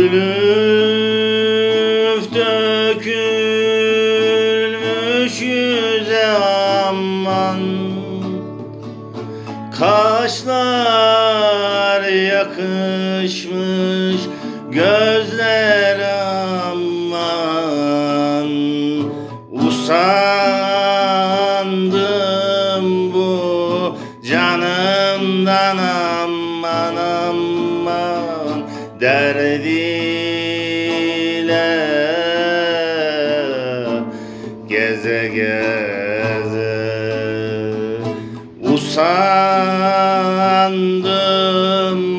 Zülüf dökülmüş yüze aman, kaşlar yakışmış gözler aman. Usandım bu canımdan aman aman, derdiyle geze geze. Usandım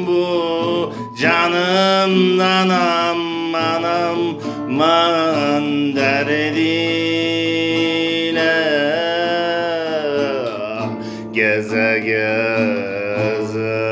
bu canımdan aman aman, derdiyle geze geze.